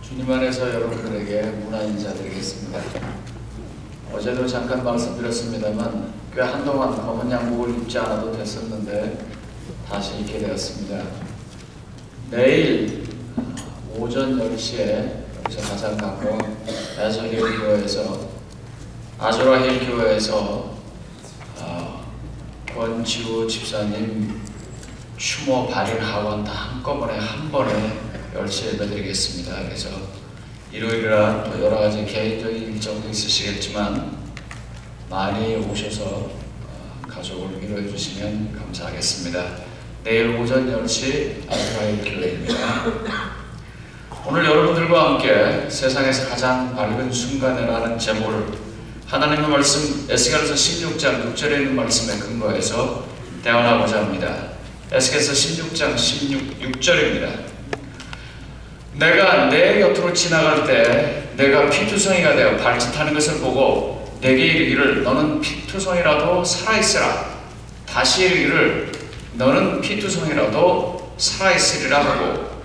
주님 안에서 여러분들에게 문화 인사드리겠습니다. 어제도 잠깐 말씀드렸습니다만 꽤 한동안 검은 양복을 입지 않아도 됐었는데 다시 입게 되었습니다. 내일 오전 10시에 여기서 가장 가까운 에서힐교회에서 아조라힐교회에서 권지우 집사님 추모 발일 하원 다 한꺼번에 한 번에 10시에 예배드리겠습니다. 그래서 일요일이라 또 여러가지 개인적인 일정도 있으시겠지만 많이 오셔서 가족을 위로해 주시면 감사하겠습니다. 내일 오전 10시 아스라엘 교회입니다. 오늘 여러분들과 함께 세상에서 가장 밝은 순간이라는 제목을 하나님의 말씀 에스겔서 16장 6절에 있는 말씀에 근거해서 대언하고자 합니다. 에스겔서 16장 6절입니다. 내가 내 곁으로 지나갈 때 내가 피투성이가 되어 발짓하는 것을 보고 내게 이르기를 너는 피투성이라도 살아있으라. 다시 이르기를 너는 피투성이라도 살아있으리라 하고,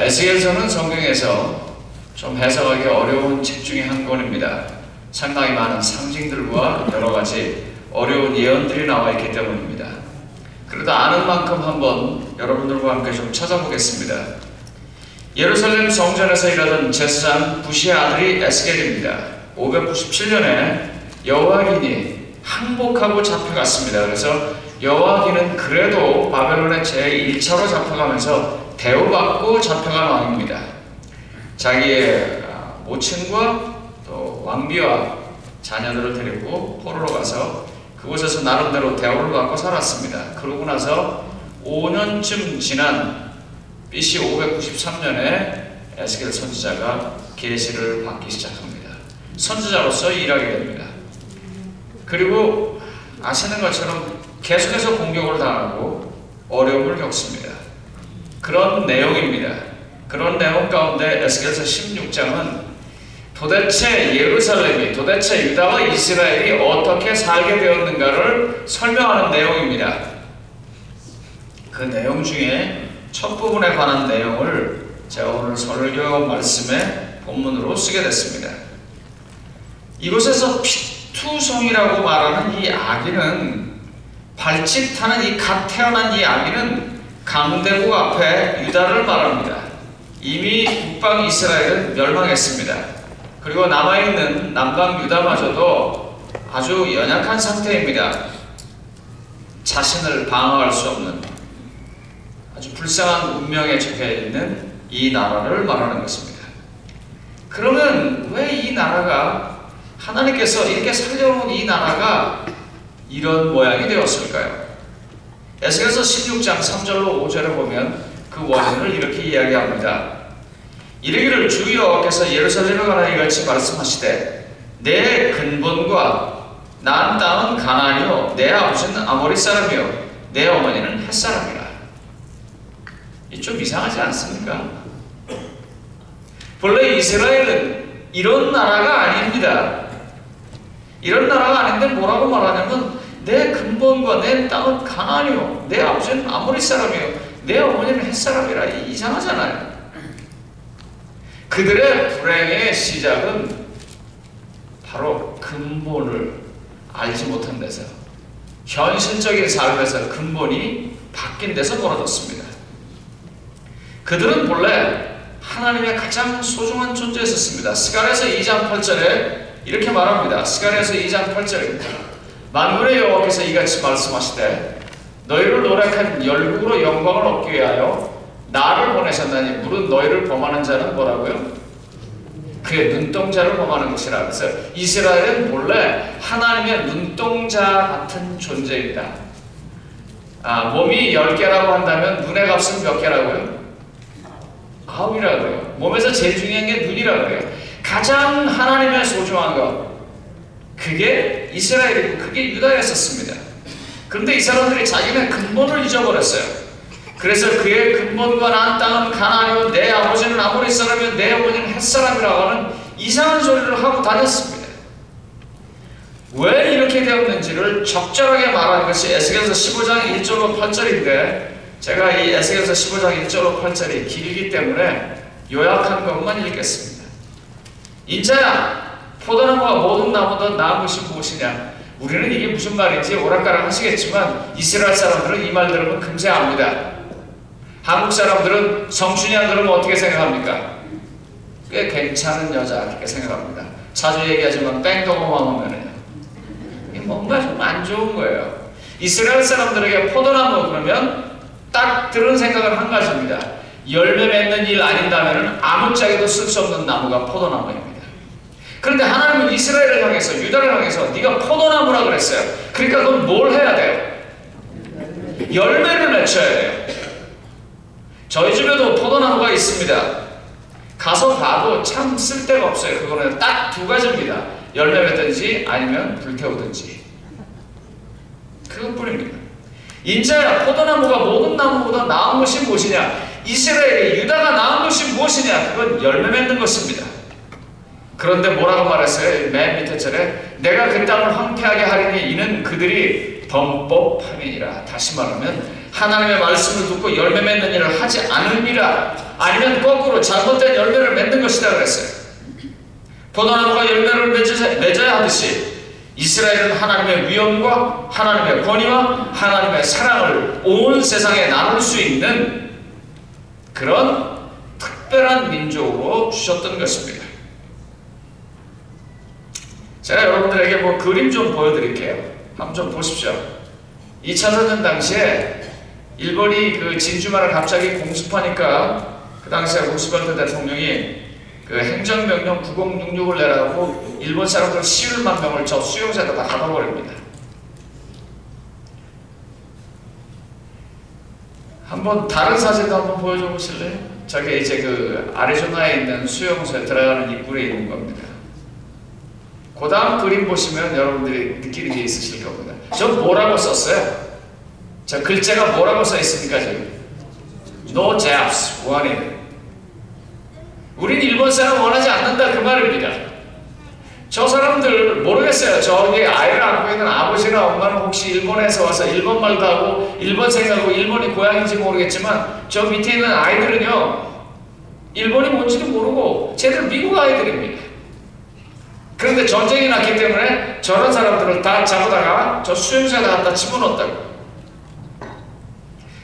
에스겔서는 성경에서 좀 해석하기 어려운 책 중에 한 권입니다. 상당히 많은 상징들과 여러가지 어려운 예언들이 나와 있기 때문입니다. 그래도 아는 만큼 한번 여러분들과 함께 좀 찾아보겠습니다. 예루살렘 성전에서 일하던 제사장 부시의 아들이 에스겔입니다. 597년에 여호와긴이 항복하고 잡혀갔습니다. 그래서 여호와긴은 그래도 바벨론의 제1차로 잡혀가면서 대우받고 잡혀간 왕입니다. 자기의 모친과 또 왕비와 자녀들을 데리고 포로로 가서 그곳에서 나름대로 대우를 받고 살았습니다. 그러고 나서 5년쯤 지난 BC 593년에 에스겔 선지자가 계시를 받기 시작합니다. 선지자로서 일하게 됩니다. 그리고 아시는 것처럼 계속해서 공격을 당하고 어려움을 겪습니다. 그런 내용입니다. 그런 내용 가운데 에스겔서 16장은 도대체 예루살렘이, 도대체 유다와 이스라엘이 어떻게 살게 되었는가를 설명하는 내용입니다. 그 내용 중에 첫 부분에 관한 내용을 제가 오늘 설교 말씀의 본문으로 쓰게 됐습니다. 이곳에서 피투성이라고 말하는 이 아기는, 발짓하는 이 갓 태어난 이 아기는 강대국 앞에 유다를 말합니다. 이미 북방 이스라엘은 멸망했습니다. 그리고 남아있는 남방 유다마저도 아주 연약한 상태입니다. 자신을 방어할 수 없는 아주 불쌍한 운명에 적혀있는 이 나라를 말하는 것입니다. 그러면 왜 이 나라가, 하나님께서 이렇게 살려놓은 이 나라가 이런 모양이 되었을까요? 에스겔서 16장 3절로 5절에 보면 그 원인을 이렇게 이야기합니다. 이르기를 주 여호와께서 예루살렘에 관하여 이같이 말씀하시되 내 근본과 난 땅은 가나안이요 내 아버지는 아모리 사람이요 내 어머니는 헷 사람이라. 좀 이상하지 않습니까? 본래 이스라엘은 이런 나라가 아닙니다. 이런 나라가 아닌데 뭐라고 말하냐면 내 근본과 내 땅은 가나안이요 내 아버지는 아모리 사람이요 내 어머니는 헷 사람이라. 이상하잖아요. 그들의 불행의 시작은 바로 근본을 알지 못한 데서, 현실적인 삶에서 근본이 바뀐 데서 벌어졌습니다. 그들은 본래 하나님의 가장 소중한 존재였습니다. 스가랴서 2장 8절에 이렇게 말합니다. 스가랴서 2장 8절입니다. 만군의 여호와께서 이같이 말씀하시되 너희를 노력한 열국으로 영광을 얻기 위하여 나를 보내셨나니 물은 너희를 범하는 자는 뭐라고요? 그의 눈동자를 범하는 것이라. 그래서 이스라엘은 본래 하나님의 눈동자 같은 존재입니다. 몸이 10개라고 한다면 눈의 값은 몇 개라고요? 9이라고요. 몸에서 제일 중요한 게 눈이라고요. 가장 하나님의 소중한 것, 그게 이스라엘이고 그게 유다였었습니다. 그런데 이 사람들이 자기네 근본을 잊어버렸어요. 그래서 그의 근본과 난 땅은 가나안이요 내 아버지는 아모리 사람이요 내 어머니는 헷 사람이라고 하는 이상한 소리를 하고 다녔습니다. 왜 이렇게 되었는지를 적절하게 말하는 것이 에스겔서 15장 1절로 8절인데 제가 이 에스겔서 15장 1절로 8절이 길기 때문에 요약한 것만 읽겠습니다. 인자야, 포도나무가 모든 나무보다 나은 것이 무엇이냐? 우리는 이게 무슨 말인지 오락가락 하시겠지만 이스라엘 사람들은 이 말 들으면 금세 압니다. 한국 사람들은 성춘이 안 들으면 어떻게 생각합니까? 꽤 괜찮은 여자 이렇게 생각합니다. 자주 얘기하지만 뺑덕어만 오면은요, 뭔가 좀 안 좋은 거예요. 이스라엘 사람들에게 포도나무 그러면 딱 들은 생각은 한 가지입니다. 열매 맺는 일 아닌다면 아무짝에도 쓸 수 없는 나무가 포도나무입니다. 그런데 하나님은 이스라엘을 향해서, 유다를 향해서 네가 포도나무라 그랬어요. 그러니까 그건 뭘 해야 돼요? 열매를 맺혀야 돼요. 저희 집에도 포도나무가 있습니다. 가서 봐도 참 쓸데가 없어요. 그거는 딱 두 가지입니다. 열매 맺든지 아니면 불태우든지. 그것뿐입니다. 인자야, 포도나무가 모든 나무보다 나은 것이 무엇이냐? 이스라엘이, 유다가 나은 것이 무엇이냐? 그건 열매 맺는 것입니다. 그런데 뭐라고 말했어요? 맨 밑에 절에 내가 그 땅을 황폐하게 하리니 이는 그들이 범법함이니라. 다시 말하면 하나님의 말씀을 듣고 열매 맺는 일을 하지 않으니라. 아니면 거꾸로 잘못된 열매를 맺는 것이다 그랬어요. 포도나무가 열매를 맺어야 하듯이 이스라엘은 하나님의 위엄과 하나님의 권위와 하나님의 사랑을 온 세상에 나눌 수 있는 그런 특별한 민족으로 주셨던 것입니다. 제가 여러분들에게 뭐 그림 좀 보여드릴게요. 한번 좀 보십시오. 2차 전쟁 당시에 일본이 그 진주만을 갑자기 공습하니까 그 당시에 루스벨트 대통령이 그 행정명령 9066을 내라고 일본 사람들 11만 명을 저 수용소에다 다 가둬버립니다. 한번 다른 사진도 한번 보여줘 보실래요? 저게 이제 그 아리조나에 있는 수용소에 들어가는 입구에 있는 겁니다. 그 다음 그림 보시면 여러분들이 느끼는 게 있으실 겁니다. 저 뭐라고 썼어요? 저 글자가 뭐라고 써 있습니까 지금? No Japs wanted. 우린 일본 사람 원하지 않는다 그 말입니다. 저 사람들 모르겠어요. 저기 아이를 안고 있는 아버지나 엄마는 혹시 일본에서 와서 일본말도 하고 일본 생각하고 일본이 고향인지 모르겠지만 저 밑에 있는 아이들은요, 일본이 뭔지도 모르고 쟤들 미국 아이들입니다. 그런데 전쟁이 났기 때문에 저런 사람들을 다 잡아다가 저 수용소에다 갖다 집어넣었다고.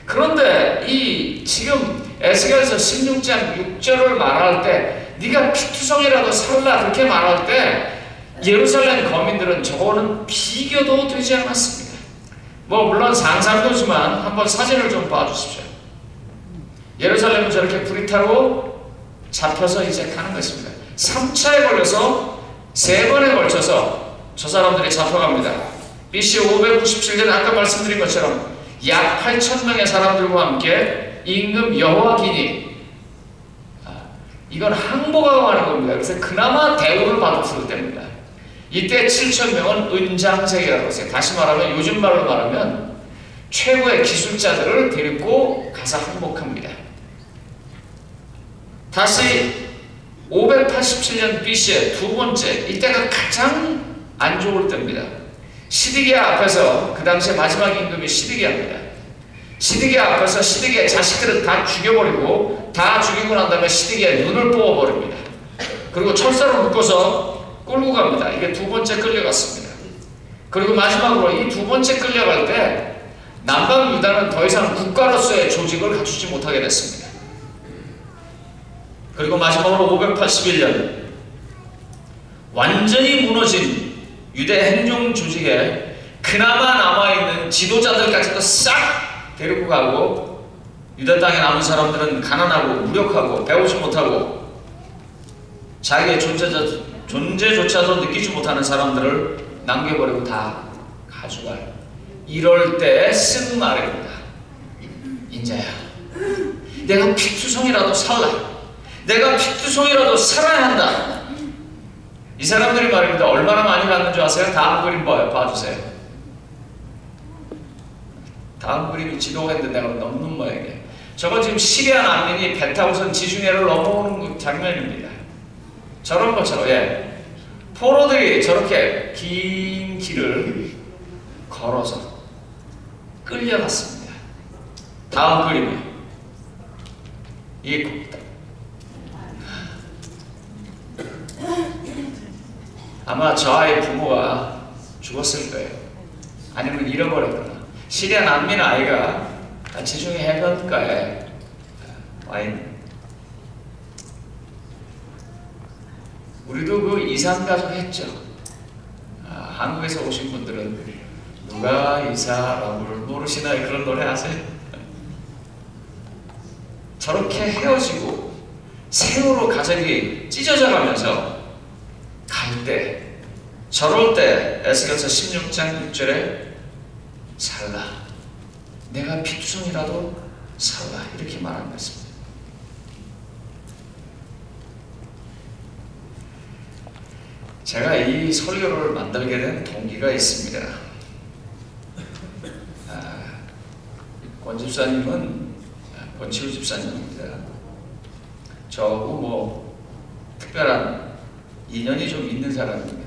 그런데 이 지금 에스겔서 16장 6절을 말할 때 네가 피투성이라도 살라 그렇게 말할 때 예루살렘 거민들은 저거는 비교도 되지 않았습니다. 뭐 물론 상상도지만 한번 사진을 좀 봐주십시오. 예루살렘은 저렇게 불이 타고 잡혀서 이제 가는 것입니다. 3차에 걸려서 3번에 걸쳐서 저 사람들이 잡혀갑니다. BC 597년 아까 말씀드린 것처럼 약 8,000명의 사람들과 함께 임금 여호와긴이 이건 항복하고 하는 겁니다. 그래서 그나마 대우를 받았을 때입니다. 이때 7,000명은 은장색이라고 했어요. 다시 말하면 요즘 말로 말하면 최고의 기술자들을 데리고 가서 항복합니다. 다시 587년 BC의 두 번째, 이때가 가장 안 좋을 때입니다. 시드기야 앞에서, 그 당시에 마지막 임금이 시드기야입니다. 시드기야 앞에서 시드기야 자식들은 다 죽여버리고, 다 죽이고 난 다음에 시드기야 눈을 뽑아버립니다. 그리고 철사로 묶어서 끌고 갑니다. 이게 두 번째 끌려갔습니다. 그리고 마지막으로 이 두 번째 끌려갈 때 남방 유다는 더 이상 국가로서의 조직을 갖추지 못하게 됐습니다. 그리고 마지막으로 581년 완전히 무너진 유대 행정 조직에 그나마 남아있는 지도자들까지도 싹 데리고 가고, 유대 땅에 남은 사람들은 가난하고 무력하고 배우지 못하고 자기의 존재조차도 느끼지 못하는 사람들을 남겨버리고 다 가져가요. 이럴 때 쓴 말입니다. 인자야, 내가 피투성이라도 살라. 내가 피투성이라도 살아야 한다. 이 사람들이 말입니다. 얼마나 많이 받는 줄 아세요? 다음 그림 봐주세요. 다음 그림이 지도가 있는데 내가 넘는 모양이에요. 저건 지금 시리아 난민이 배 타고선 지중해를 넘어오는 장면입니다. 저런 것처럼, 예. 포로들이 저렇게 긴 길을 걸어서 끌려갔습니다. 다음 그림이에요. 이 아마 저 아이의 부모가 죽었을 거예요. 아니면 잃어버렸거나. 시리아 난민 아이가 지중해 해변가에 와 있는. 우리도 그 이산가족 했죠. 한국에서 오신 분들은 누가 이 사람을 모르시나 그런 노래 아세요? 저렇게 헤어지고 세월호 가족이 찢어져 가면서 갈 때, 저럴 때 에스겔서 16장 6절에 살라, 내가 피투성이라도 살라, 이렇게 말한 것입니다. 제가 이 설교를 만들게 된 동기가 있습니다. 권 집사님은 권치우 집사님입니다. 저하고 뭐 특별한 인연이 좀 있는 사람입니다.